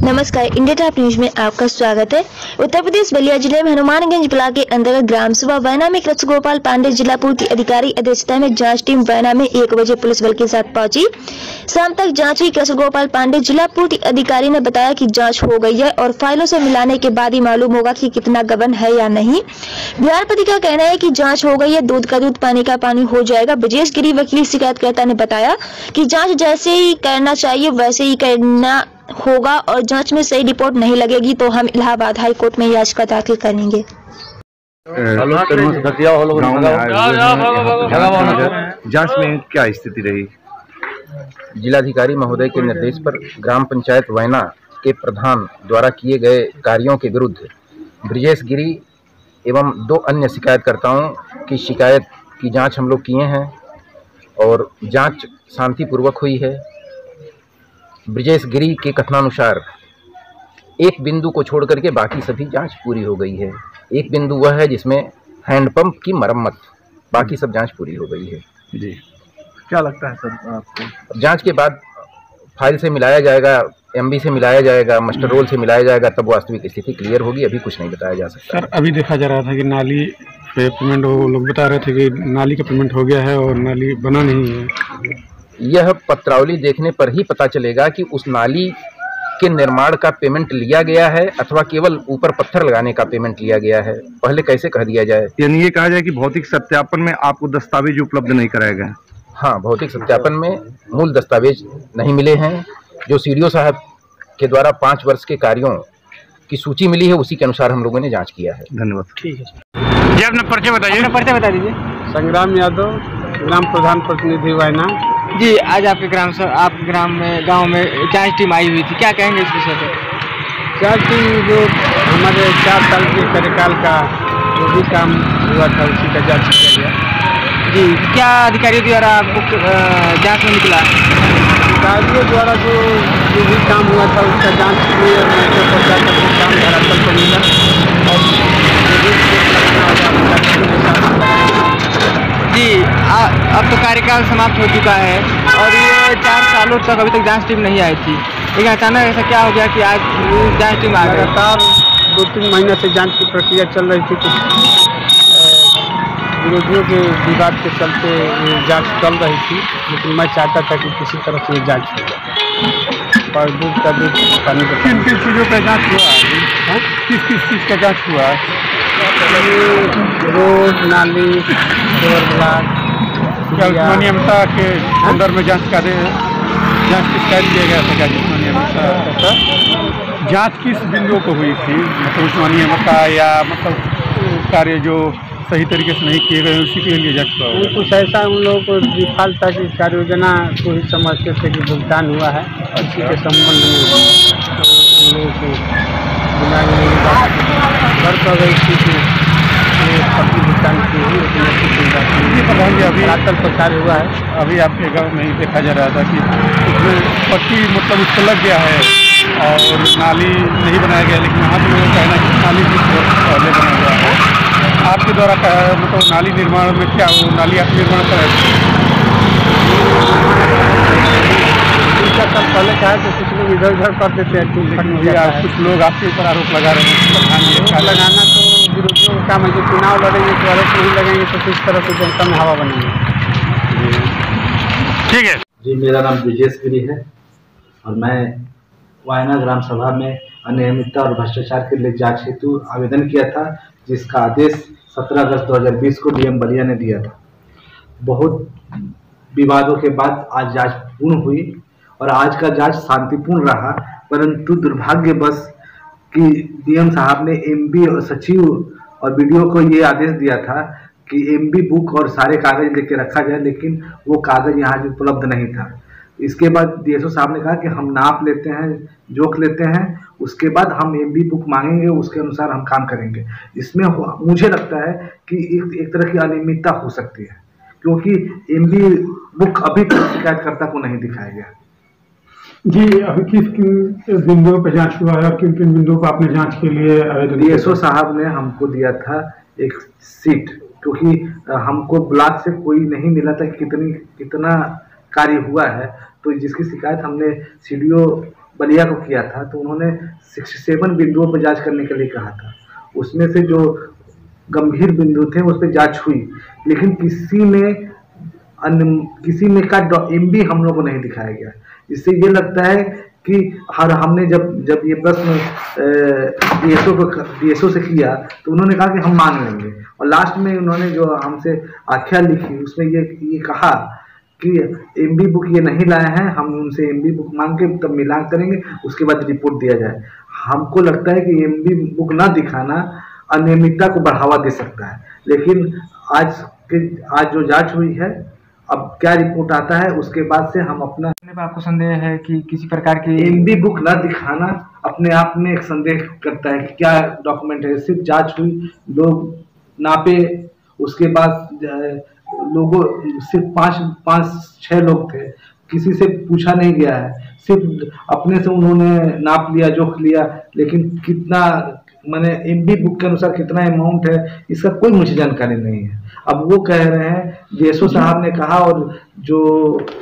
नमस्कार, India top news में आपका स्वागत है। उत्तर प्रदेश बलिया जिले में हनुमानगंज ब्लॉक के अंतर्गत ग्राम सभा वैना में कृष्ण गोपाल पांडे जिला पूर्ति अधिकारी अध्यक्षता में जांच टीम वैना में 1 बजे पुलिस बल के साथ पहुंची। शाम तक जांच हुई। कृष्ण गोपाल पांडे जिला पूर्ति अधिकारी ने बताया कि जांच हो गई है और फाइलों से मिलाने के बाद ही मालूम होगा कि कितना गबन है या नहीं। बिहारपति का कहना है कि जाँच हो गई है, दूध का दूध पानी का पानी हो जाएगा। ब्रजेश गिरी वकील शिकायतकर्ता ने बताया कि जाँच जैसे ही करना चाहिए वैसे ही करना होगा और जांच में सही रिपोर्ट नहीं लगेगी तो हम इलाहाबाद हाई कोर्ट में याचिका दाखिल करेंगे। जांच में क्या स्थिति रही? जिलाधिकारी महोदय के निर्देश पर ग्राम पंचायत वैना के प्रधान द्वारा किए गए कार्यों के विरुद्ध ब्रजेश गिरी एवं 2 अन्य शिकायतकर्ताओं की शिकायत की जांच हम लोग किए हैं और जांच शांतिपूर्वक हुई है। ब्रजेश गिरी के कथनानुसार एक बिंदु को छोड़ करके बाकी सभी जांच पूरी हो गई है। एक बिंदु वह है जिसमें हैंडपंप की मरम्मत, बाकी सब जांच पूरी हो गई है। जी, क्या लगता है सर आपको? जांच के बाद फाइल से मिलाया जाएगा, एमबी से मिलाया जाएगा, मास्टर रोल से मिलाया जाएगा, तब वास्तविक स्थिति क्लियर होगी। अभी कुछ नहीं बताया जा सकता। सर, अभी देखा जा रहा था कि नाली पे पेमेंट, वो लोग बता रहे थे कि नाली का पेमेंट हो गया है और नाली बना नहीं है। यह पत्रावली देखने पर ही पता चलेगा कि उस नाली के निर्माण का पेमेंट लिया गया है अथवा केवल ऊपर पत्थर लगाने का पेमेंट लिया गया है। पहले कैसे कह दिया जाए? यानी ये कहा जाए कि भौतिक सत्यापन में आपको दस्तावेज उपलब्ध नहीं कराया गया? हाँ, भौतिक सत्यापन में मूल दस्तावेज नहीं मिले हैं। जो सीडीओ साहब के द्वारा 5 वर्ष के कार्यों की सूची मिली है उसी के अनुसार हम लोगों ने जाँच किया है। धन्यवाद। ठीक है, जी अपना परिचय बताइए। अपना परिचय बता दीजिए। संग्राम यादव, ग्राम प्रधान प्रतिनिधि वैना। जी, आज आपके गांव में जांच टीम आई हुई थी, क्या कहेंगे इस विषय पर? जांच टीम जो हमारे 4 साल के कार्यकाल का जो भी काम हुआ था उसी का जांच किया गया। जी, क्या अधिकारियों द्वारा आपको जांच में निकला? अधिकारियों द्वारा जो भी काम हुआ था उसका जांच किए, मौके पर जाकर के काम धरातल पर मिला और जी, अब तो कार्यकाल समाप्त हो चुका है और ये 4 सालों तक अभी तक जांच टीम नहीं आई थी, लेकिन अचानक ऐसा क्या हो गया कि आज जांच टीम आ गई? लगातार 2-3 महीने से जांच की प्रक्रिया चल रही थी। कुछ विरोधियों के विवाद के चलते ये जांच चल रही थी, लेकिन मैं चाहता था कि किसी तरह से ये जांच हो जाए। पर दूध का दूध पानी का। किन किन चीज़ों का जाँच हुआ? किस किस चीज़ का जाँच हुआ? रोड, नाली, सेवर ब्लॉक, क्या अनियमितता के संदर्भ में जाँच की शिकायत किया गया था? क्या जिसमें अनियमितता जाँच किस बिंदुओं को हुई थी? मतलब उसमें अनियमितता या मतलब कार्य जो सही तरीके से नहीं किए गए उसी के लिए जाँच हुआ? कुछ ऐसा उन लोगों को डिफॉल्ट था कि कार्य योजना को ही समझते थे कि भुगतान हुआ है, इसी के संबंध में तो उन लोगों को दिमाग में मेरी बात घर पर गई थी कि पट्टी भुगतान की हुई, अभी धरातल पर कार्य हुआ है। अभी आपके गांव में ही देखा जा रहा था कि उसमें पट्टी मतलब उसको लग गया है और नाली नहीं बनाया गया, लेकिन वहाँ पे लोगों का कहना है कि नाली भी पहले बना हुआ है। आपके द्वारा मतलब नाली निर्माण में क्या वो नाली आप निर्माण कराए? पहले चाहे तो कुछ लोग इधर उधर कर देते हैं, कुछ लोग आपके ऊपर आरोप लगा रहे हैं। लगाना तो विरोधियों का काम है। जो चुनाव लड़ेंगे तो आरोप नहीं लगेंगे तो किस तरह से जनता में हवा बनेंगे। ठीक है जी, मेरा नाम ब्रजेश गिरी है और मैं वैना ग्राम सभा में अनियमितता और भ्रष्टाचार के लिए जांच हेतु आवेदन किया था, जिसका आदेश 17 अगस्त 2020 को डीएम बलिया ने दिया था। बहुत विवादों के बाद आज जांच पूर्ण हुई और आज का जांच शांतिपूर्ण रहा, परंतु दुर्भाग्यवश कि डीएम साहब ने एमबी और सचिव और बीडीओ को ये आदेश दिया था कि एमबी बुक और सारे कागज लेके रखा जाए, लेकिन वो कागज यहाँ उपलब्ध नहीं था। इसके बाद डीएसओ साहब ने कहा कि हम नाप लेते हैं, जोख लेते हैं, उसके बाद हम एमबी बुक मांगेंगे, उसके अनुसार हम काम करेंगे। इसमें मुझे लगता है कि एक तरह की अनियमितता हो सकती है, क्योंकि एमबी बुक अभी तक शिकायतकर्ता को नहीं दिखाया गया। जी, अभी किस किन बिंदुओं पर जांच हुआ है और किन किन बिंदुओं पर आपने जांच के लिए आवेदन? डीएसओ साहब ने हमको दिया था एक सीट, क्योंकि हमको ब्लॉक से कोई नहीं मिला था कि कितना कार्य हुआ है, तो जिसकी शिकायत हमने सीडीओ बलिया को किया था तो उन्होंने 67 बिंदुओं पर जांच करने के लिए कहा था। उसमें से जो गंभीर बिंदु थे उस पर जांच हुई, लेकिन किसी में का MB हम लोग को नहीं दिखाया गया। इससे ये लगता है कि हमने जब ये प्रश्न DSO से किया तो उन्होंने कहा कि हम मान लेंगे, और लास्ट में उन्होंने जो हमसे आख्या लिखी उसमें ये कहा कि MB बुक ये नहीं लाए हैं, हम उनसे MB बुक मांग के तब मिलान करेंगे, उसके बाद रिपोर्ट दिया जाए। हमको लगता है कि MB बुक ना दिखाना अनियमितता को बढ़ावा दे सकता है, लेकिन आज जो जांच हुई है, अब क्या रिपोर्ट आता है उसके बाद से हम अपना आपको संदेह है कि किसी प्रकार की MB बुक ना दिखाना अपने आप में एक संदेह करता है कि क्या डॉक्यूमेंट है। सिर्फ जांच हुई, लोग नापे, उसके बाद लोगों सिर्फ 5-6 लोग थे, किसी से पूछा नहीं गया है, सिर्फ अपने से उन्होंने नाप लिया, जोख लिया, लेकिन कितना मैंने MB बुक के अनुसार कितना अमाउंट है इसका कोई मुझे जानकारी नहीं है। अब वो कह रहे हैं, DSO साहब ने कहा और जो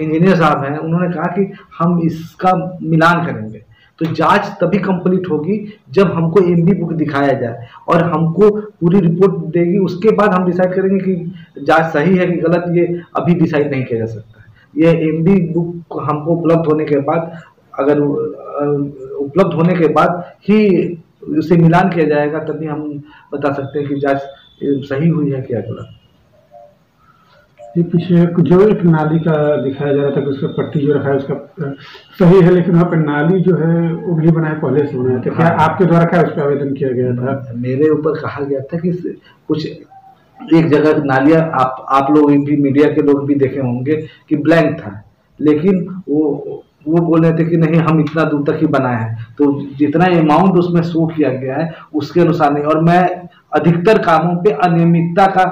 इंजीनियर साहब हैं उन्होंने कहा कि हम इसका मिलान करेंगे। तो जांच तभी कंप्लीट होगी जब हमको MB बुक दिखाया जाए और हमको पूरी रिपोर्ट देगी, उसके बाद हम डिसाइड करेंगे कि जांच सही है कि गलत। ये अभी डिसाइड नहीं किया जा सकता। ये MB बुक हमको उपलब्ध होने के बाद, अगर उपलब्ध होने के बाद ही उसे मिलान किया जाएगा, तभी हम बता सकते हैं कि जांच सही हुई है क्या गलत। ये पीछे जो एक नाली का दिखाया जा रहा था कि उसका पट्टी जो रखा है उसका सही है, लेकिन वहाँ पे नाली जो है वो भी बनाए पहले से बनाया था। क्या आपके द्वारा क्या उस पर आवेदन किया गया था? मेरे ऊपर कहा गया था कि कुछ एक जगह नालियाँ आप लोग भी, मीडिया के लोग भी देखे होंगे कि ब्लैंक था, लेकिन वो बोल रहे थे कि नहीं हम इतना दूर तक ही बनाए हैं, तो जितना अमाउंट उसमें शो किया गया है उसके अनुसार नहीं। और मैं अधिकतर कामों पे अनियमितता का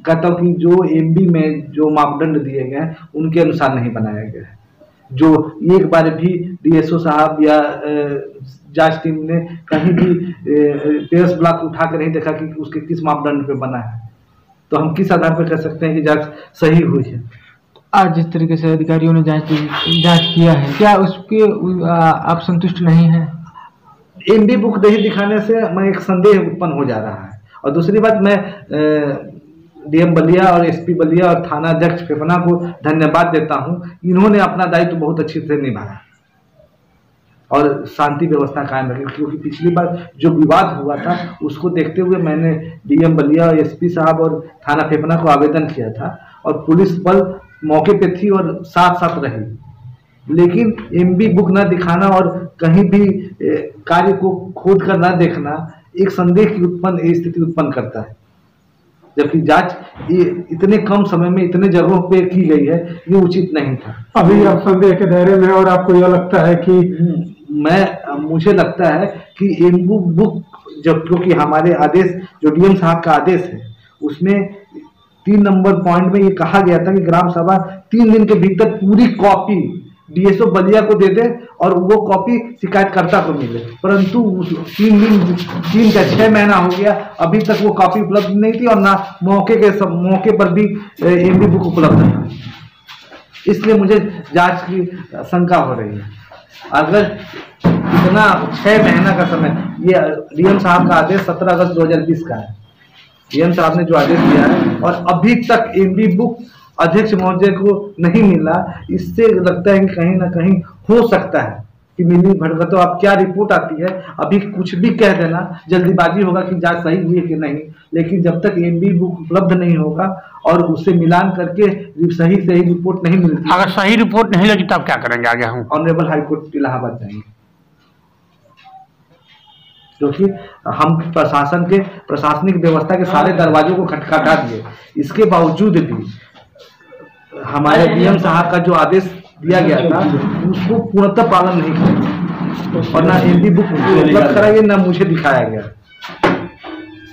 कहता हूँ कि जो MB में जो मापदंड दिए गए हैं उनके अनुसार नहीं बनाया गया है। जो एक बार भी DSO साहब या जांच टीम ने कहीं भी टेरेस ब्लॉक उठा कर नहीं देखा कि उसके किस मापदंड पे बना है, तो हम किस आधार पर कह सकते हैं कि जांच सही हुई है। आज जिस तरीके से अधिकारियों ने जांच किया है, क्या उसके आप संतुष्ट नहीं हैं? MB बुक नहीं दिखाने से मैं एक संदेह उत्पन्न हो जा रहा है। और दूसरी बात, मैं DM बलिया और SP बलिया और थाना अध्यक्ष फेफना को धन्यवाद देता हूं। इन्होंने अपना दायित्व बहुत अच्छी से निभाया और शांति व्यवस्था कायम रखी, क्योंकि पिछली बार जो विवाद हुआ था उसको देखते हुए मैंने DM बलिया और SP साहब और थाना फेफना को आवेदन किया था, और पुलिस बल मौके पे थी और साथ साथ रही। लेकिन MB बुक ना दिखाना और कहीं भी कार्य को खोद कर ना देखना एक संदेह की स्थिति उत्पन्न करता है, जबकि जांच इतने कम समय में इतने जगहों पे की गई है, ये उचित नहीं था। अभी आप संदेह के दायरे में, और आपको यह लगता है कि मुझे लगता है कि MB बुक जब, क्योंकि हमारे आदेश जो DM साहब का आदेश है उसमें 3 नंबर पॉइंट में ये कहा गया था कि ग्राम सभा 3 दिन के भीतर पूरी कॉपी DSO बलिया को दे दे और वो कॉपी शिकायतकर्ता को मिले, परंतु 3 या 6 महीना हो गया, अभी तक वो कॉपी उपलब्ध नहीं थी और ना मौके पर भी MB बुक उपलब्ध था। इसलिए मुझे जांच की शंका हो रही है। अगर इतना 6 महीना का समय, ये DM साहब का आदेश 17 अगस्त 2020 का है, DM साहब ने जो आदेश दिया है, और अभी तक MB बुक अध्यक्ष महोदय को नहीं मिला, इससे लगता है कि कहीं ना कहीं हो सकता है कि मिली भगत। तो अब क्या रिपोर्ट आती है, अभी कुछ भी कह देना जल्दीबाजी होगा कि जांच सही हुई है कि नहीं, लेकिन जब तक MB बुक उपलब्ध नहीं होगा और उससे मिलान करके सही रिपोर्ट नहीं मिलती, अगर सही रिपोर्ट नहीं लगी तब क्या करेंगे आगे? हम ऑनरेबल हाईकोर्ट इलाहाबाद जाएंगे, क्योंकि हम प्रशासनिक व्यवस्था के सारे दरवाजों को खटखटा दिए, इसके बावजूद भी हमारे DM साहब का जो आदेश दिया गया था उसको पूर्णतः पालन नहीं किया, और ना MB बुक उपलब्ध कराइए ना मुझे दिखाया गया।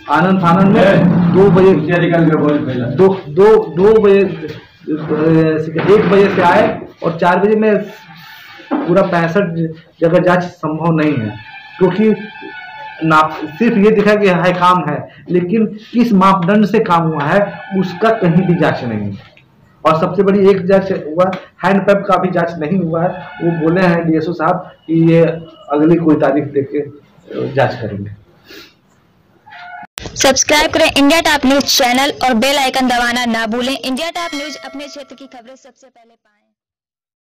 आनंद फानंद में 2 बजे 1 बजे से आए और 4 बजे में पूरा 65 जगह जांच संभव नहीं है, क्योंकि सिर्फ ये दिखा कि है काम है, लेकिन किस मापदंड से काम हुआ है उसका कहीं भी जांच नहीं है। और सबसे बड़ी एक जांच हुआ, हैंडपंप का भी जांच नहीं हुआ है। वो बोले हैं डीएसओ साहब कि ये अगली कोई तारीख देके जांच करेंगे। सब्सक्राइब करें इंडिया टॉप न्यूज चैनल और बेल आइकन दबाना ना भूलें। इंडिया टॉप न्यूज अपने क्षेत्र की खबरें सबसे पहले पाएं।